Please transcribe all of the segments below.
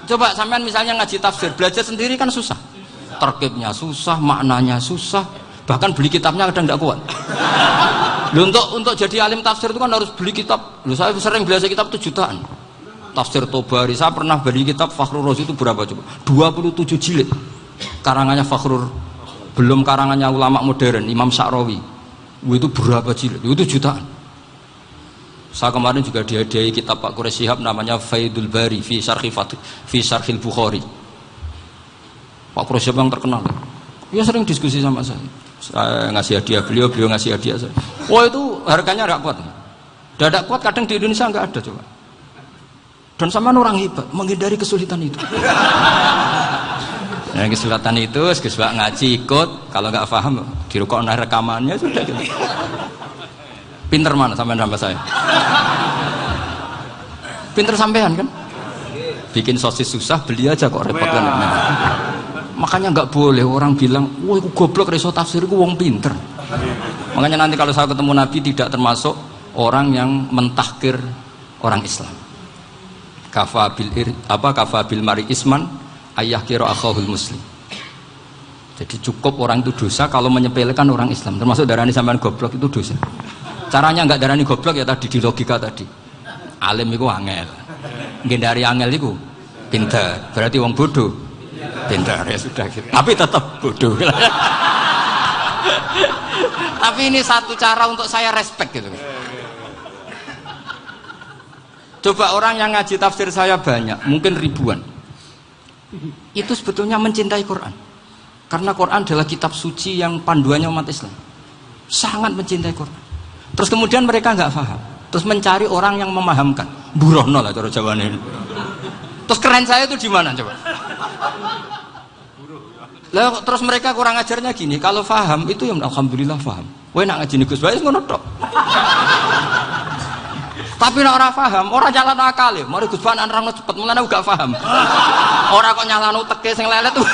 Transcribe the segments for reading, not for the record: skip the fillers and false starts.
Coba sampean misalnya ngaji tafsir, belajar sendiri kan susah. Terkibnya susah, maknanya susah, bahkan beli kitabnya kadang tidak kuat. Loh, untuk jadi alim tafsir itu kan harus beli kitab. Loh, saya sering belajar kitab itu jutaan. Tafsir Tobari, saya pernah beli kitab Fakhrur Razi itu berapa coba? 27 jilid. Karangannya Fakhrur, belum karangannya ulama modern, Imam Sya'rawi. Itu berapa jilid? Itu jutaan. Saya kemarin juga dihadiahi kitab Pak Quraish Shihab namanya Faidul Bari fi Syarhil Bukhari. Pak Quraish Shihab yang terkenal. Dia sering diskusi sama saya. Saya ngasih hadiah beliau ngasih hadiah saya. Wah, itu harganya nggak kuat. Tidak kuat, kadang di Indonesia nggak ada coba. Dan sama orang hebat menghindari kesulitan itu. Nah, kesulitan itu, sebab ngaji ikut, kalau nggak paham dirukuk rekamannya sudah gitu. Pinter mana sampean sama saya? Pinter sampean kan? Bikin sosis susah, beli aja kok repot kan? Nah, makanya nggak boleh orang bilang, wah aku goblok reso tafsir, aku wong pinter. Makanya nanti kalau saya ketemu Nabi tidak termasuk orang yang mentahkir orang Islam. Kafa bil mari isman ayah kira akhahul muslim. Jadi cukup orang itu dosa kalau menyepelekan orang Islam, termasuk darani sampean goblok itu dosa. Caranya enggak darani goblok ya tadi di logika tadi. Alim itu angel. Ngendari angel itu pinter. Berarti wong bodoh pinter ya sudah gitu. Tapi tetap bodoh. Tapi ini satu cara untuk saya respect gitu. Coba orang yang ngaji tafsir saya banyak, mungkin ribuan. Itu sebetulnya mencintai Quran. Karena Quran adalah kitab suci yang panduannya umat Islam. Sangat mencintai Quran. Terus kemudian mereka nggak paham. Terus mencari orang yang memahamkan. Burono lah cara Jawane ini. Terus keren saya itu di mana coba? Lah terus mereka kurang ajarnya gini, kalau paham itu ya alhamdulillah paham. Kowe nak ngaji Gus Bae ngono tok. Tapi nek ora paham, ora jalan akal ya. Mari Gus Bae nerangno cepet, mulane aku gak paham. Ora kok nyalano teke sing lelet tuh.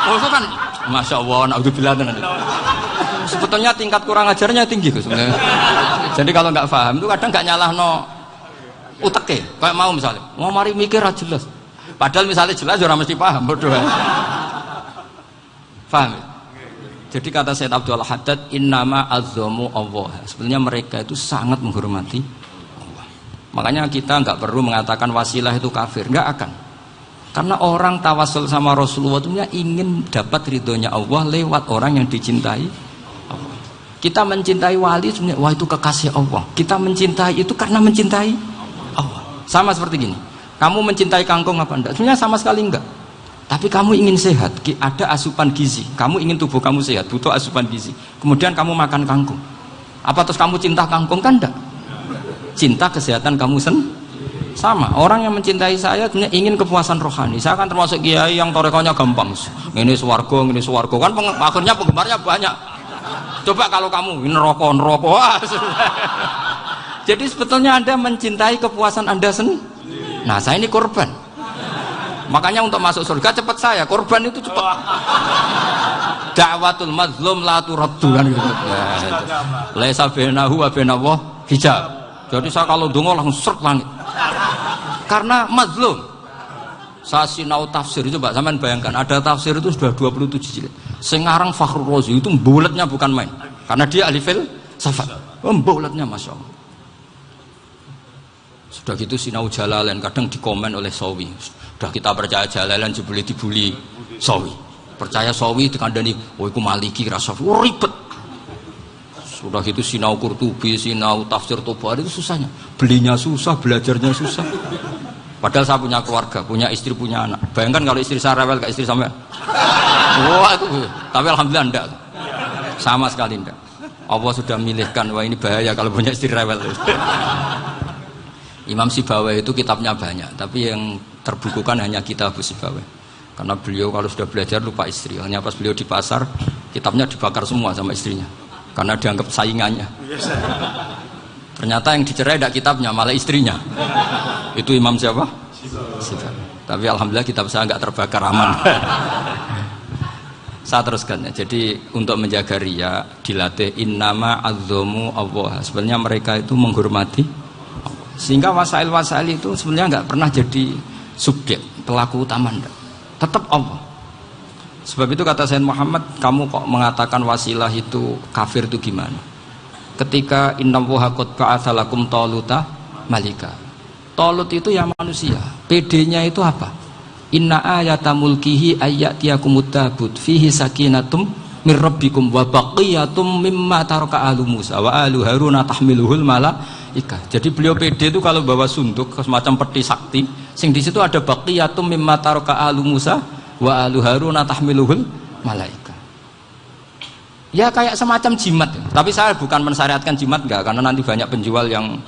Oh kan masyaallah naudzubillah tenan. Sebetulnya tingkat kurang ajarnya tinggi Gus. Jadi kalau nggak paham itu kadang nggak nyalahno uteke. Kayak mau misalnya, mau mari mikir aja jelas. Padahal misalnya jelas orang mesti paham, bodoh. Paham? Jadi kata Sayyid Abdul Haddad, innama azzamu Allah. Sebenarnya mereka itu sangat menghormati Allah. Makanya kita nggak perlu mengatakan wasilah itu kafir, nggak akan. Karena orang tawasul sama Rasulullah itu ingin dapat ridhonya Allah lewat orang yang dicintai Allah. Kita mencintai wali sebenarnya, wah itu kekasih Allah. Kita mencintai itu karena mencintai Allah. Sama seperti gini, kamu mencintai kangkung apa enggak? Sebenarnya sama sekali enggak. Tapi kamu ingin sehat, ada asupan gizi. Kamu ingin tubuh kamu sehat, butuh asupan gizi. Kemudian kamu makan kangkung. Apa terus kamu cinta kangkung? Kan enggak. Cinta kesehatan kamu sama. Orang yang mencintai saya sebenarnya ingin kepuasan rohani. Saya kan termasuk kiai yang torekonya gampang. Ini swarga, kan akhirnya penggemarnya banyak. Coba kalau kamu ini neraka. Jadi sebetulnya Anda mencintai kepuasan Anda sendiri. Nah, saya ini korban. Makanya untuk masuk surga cepat saya, korban itu cepat. Da'watul mazlum la turaddu kan gitu. Laisa bainahu wa bainallah hijab. Jadi saya kalau dongo langsung seret langit. Karena mazlum. Saya sinau tafsir itu, Pak, sampean bayangkan ada tafsir itu sudah 27 jilid. Sengarang Fakhrur Razi itu bulatnya bukan main. Karena dia ahli filsafat. Bulatnya Masya Allah. Sudah gitu sinau Jalalain kadang dikomen oleh Sawi. Sudah kita percaya Jalalain boleh dibully Sawi. Percaya Sawi dikandani, oh iku Maliki Rasafi. Oh ribet. Sudah gitu sinau Qurtubi, sinau tafsir Tobari itu susahnya. Belinya susah, belajarnya susah. Padahal saya punya keluarga, punya istri, punya anak. Bayangkan kalau istri saya rewel kayak istri sampean. Wah itu. Tapi alhamdulillah enggak. Sama sekali enggak. Allah sudah milihkan, wah ini bahaya kalau punya istri rewel. Imam Sibawai itu kitabnya banyak, tapi yang terbukukan hanya kitab Sibawai. Karena beliau kalau sudah belajar lupa istri. Hanya pas beliau di pasar, kitabnya dibakar semua sama istrinya. Karena dianggap saingannya. Ternyata yang dicerai tidak kitabnya, malah istrinya. Itu Imam siapa? Sibawai. Tapi alhamdulillah kitab saya nggak terbakar, aman. Saya teruskan ya. Jadi untuk menjaga riya dilatih innama azzamu Allah. Sebenarnya mereka itu menghormati Allah. Sehingga wasail-wasail itu sebenarnya nggak pernah jadi subjek, pelaku utama enggak. Tetap Allah. Sebab itu kata Sayyid Muhammad, kamu kok mengatakan wasilah itu kafir itu gimana? Ketika innallaha qad ba'atsa lakum taluta malika. Talut itu ya manusia. PD-nya itu apa? Inna ayata mulkihi ayyatiyakumut tabut fihi sakinatum mir rabbikum wa baqiyatum mimma taraka alu Musa wa alu Haruna tahmiluhul malaika. Jadi beliau PD itu kalau bawa sunduk semacam peti sakti, sing di situ ada baqiyatum mimma taraka alu Musa wa alu Haruna tahmiluhul malaika. Ya kayak semacam jimat. Tapi saya bukan mensyariatkan jimat enggak, karena nanti banyak penjual yang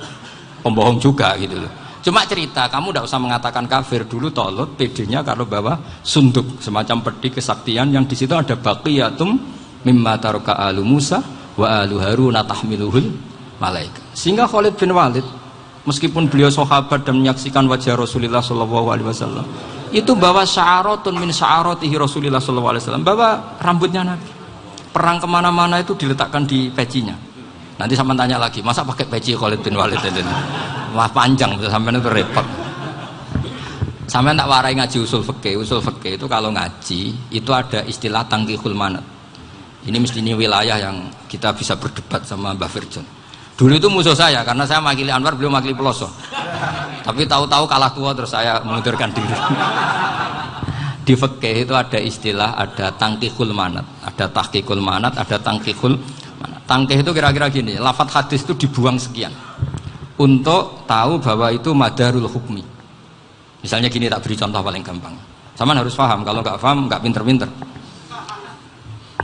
pembohong juga gitu loh. Cuma cerita, kamu tidak usah mengatakan kafir. Dulu Talut PD-nya kalau bawa sunduk semacam peti kesaktian yang di situ ada baqiyatum mimma taraka alu Musa wa alu Haruna tahmiluhul malaika. Sehingga Khalid bin Walid meskipun beliau sahabat dan menyaksikan wajah Rasulullah SAW, itu bawa sya'aratun min sya'aratihi Rasulullah SAW, bawa rambutnya Nabi. Perang kemana-mana itu diletakkan di pecinya. Nanti sama tanya lagi, masa pakai peci Khalid bin Walid ini? Wah panjang, sampai itu repot. Sampai tak warai ngaji usul fikih. Usul fikih itu kalau ngaji itu ada istilah tangkihul manat. Ini mesti ini wilayah yang kita bisa berdebat sama Mbah Firjon. Dulu itu musuh saya karena saya makili Anwar, beliau makili Peloso. Tapi tahu-tahu kalah tua terus saya mengundurkan diri. Di fikih itu ada istilah, ada tangkihul manat, ada tahqiqul manat, ada tangkihul manat. Tangkih itu kira-kira gini, lafadz hadis itu dibuang sekian untuk tahu bahwa itu madarul hukmi. Misalnya gini, tak beri contoh paling gampang. Sama harus paham, kalau nggak paham nggak pinter-pinter.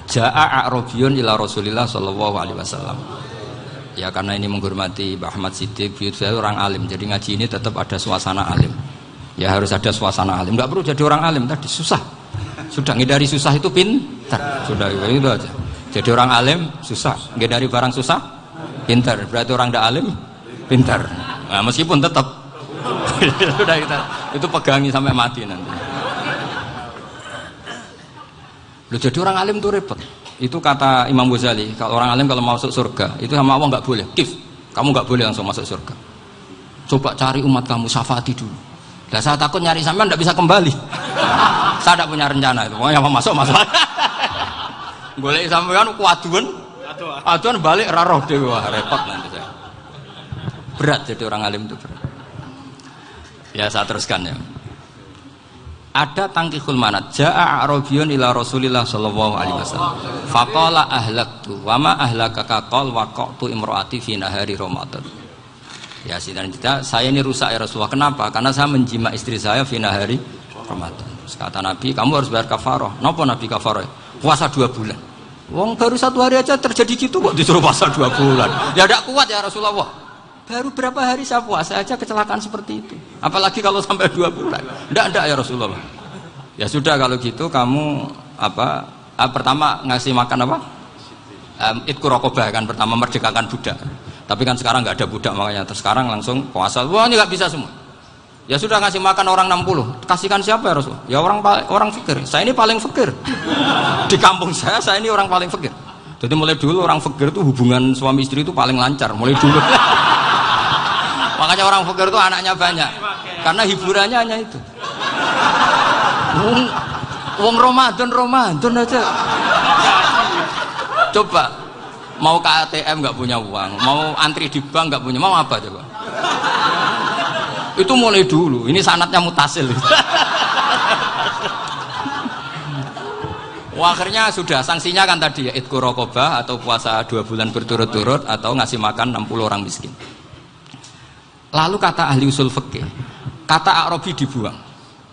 Ja'a a'rabiyun ila Rasulillah sallallahu alaihi wasallam. Ya karena ini menghormati Mbah Ahmad Siddiq, saya orang alim, jadi ngaji ini tetap ada suasana alim. Ya harus ada suasana alim. Nggak perlu jadi orang alim tadi, susah. Sudah ngindari susah itu pintar. Sudah itu aja. Jadi orang alim susah, ngindari barang susah pintar. Berarti orang tidak alim pintar. Nah, meskipun tetap sudah itu pegangi sampai mati nanti. Loh, jadi orang alim itu repot. Itu kata Imam Ghazali, kalau orang alim kalau mau masuk surga itu sama Allah nggak boleh. Kif, kamu nggak boleh langsung masuk surga. Coba cari umat kamu, syafaati dulu. Nah, saya takut nyari sampean tidak bisa kembali. Saya tidak punya rencana itu. Pokoknya apa masuk. Golek sampean kuaduan. Aduan balik raroh dewe, repot nanti saya. Berat jadi orang alim itu berat. Ya saya teruskan ya. Ada tangkihul manat. Ja'a a'rabiyun ila Rasulillah sallallahu alaihi wasallam. Faqala ahlaktu wa ma ahlakaka qal waqtu imraati fi nahari Ramadan. Ya sidang kita, saya ini rusak ya Rasulullah. Kenapa? Karena saya menjima istri saya fi nahari Ramadan. Terus kata Nabi, kamu harus bayar kafarah. Napa Nabi kafarah? Puasa 2 bulan. Wong baru 1 hari aja terjadi gitu kok disuruh puasa 2 bulan. Ya tidak kuat ya Rasulullah. Baru berapa hari saya puasa aja kecelakaan seperti itu. Apalagi kalau sampai 2 bulan. Tidak ya Rasulullah. Ya sudah kalau gitu kamu pertama ngasih makan apa? Itqu raqabah kan, pertama merdekakan budak. Tapi kan sekarang nggak ada budak makanya. Terus sekarang langsung puasa. Wah ini nggak bisa semua. Ya sudah ngasih makan orang 60. Kasihkan siapa ya Rasul? Ya orang fakir. Saya ini paling fakir. Di kampung saya ini orang paling fakir. Jadi mulai dulu orang fakir itu hubungan suami istri itu paling lancar. Mulai dulu. Makanya orang fakir itu anaknya banyak. Karena hiburannya hanya itu. Wong Ramadan aja. Coba mau ke ATM nggak punya uang, mau antri di bank nggak punya, mau apa coba? Itu mulai dulu. Ini sanatnya mutasil. Wah, akhirnya sudah sanksinya kan tadi ya itqu raqabah atau puasa 2 bulan berturut-turut atau ngasih makan 60 orang miskin. Lalu kata ahli usul fikih, kata a'rabi dibuang,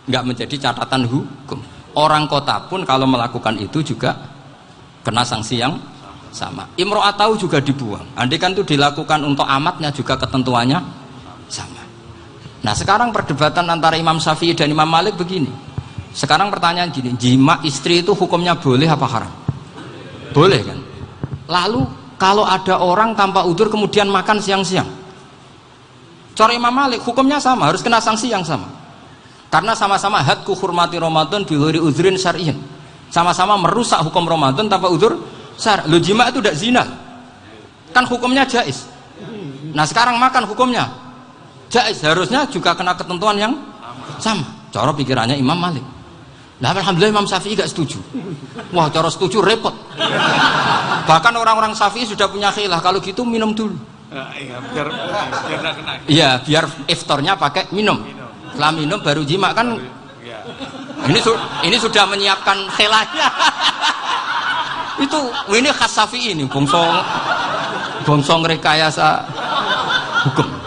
nggak menjadi catatan hukum. Orang kota pun kalau melakukan itu juga kena sanksi yang sama. Imro'atau juga dibuang. Andai kan itu dilakukan untuk amatnya juga ketentuannya sama. Nah sekarang perdebatan antara Imam Syafi'i dan Imam Malik begini. Sekarang pertanyaan gini, jima istri itu hukumnya boleh apa haram? Boleh kan? Lalu kalau ada orang tanpa udzur kemudian makan siang-siang, cara Imam Malik hukumnya sama, harus kena sanksi yang sama. Karena sama-sama hadku hurmati Ramadan bi ghairi udzrin syar'iyyin. Sama-sama merusak hukum Ramadan tanpa udzur syar'. Lo jima itu tidak zina. Kan hukumnya jaiz. Nah, sekarang makan hukumnya jaiz, harusnya juga kena ketentuan yang sama. Cara pikirannya Imam Malik. Nah, alhamdulillah Imam Syafi'i gak setuju. Wah, cara setuju repot. Bahkan orang-orang Syafi'i sudah punya khilaf, kalau gitu minum dulu. Iya, biar gak kena. Iya, biar iftarnya pakai minum. Setelah minum baru jima kan. Iya. Ini sudah menyiapkan khilafnya. Ini khas Syafi'i ini, bongsong rekayasa hukum.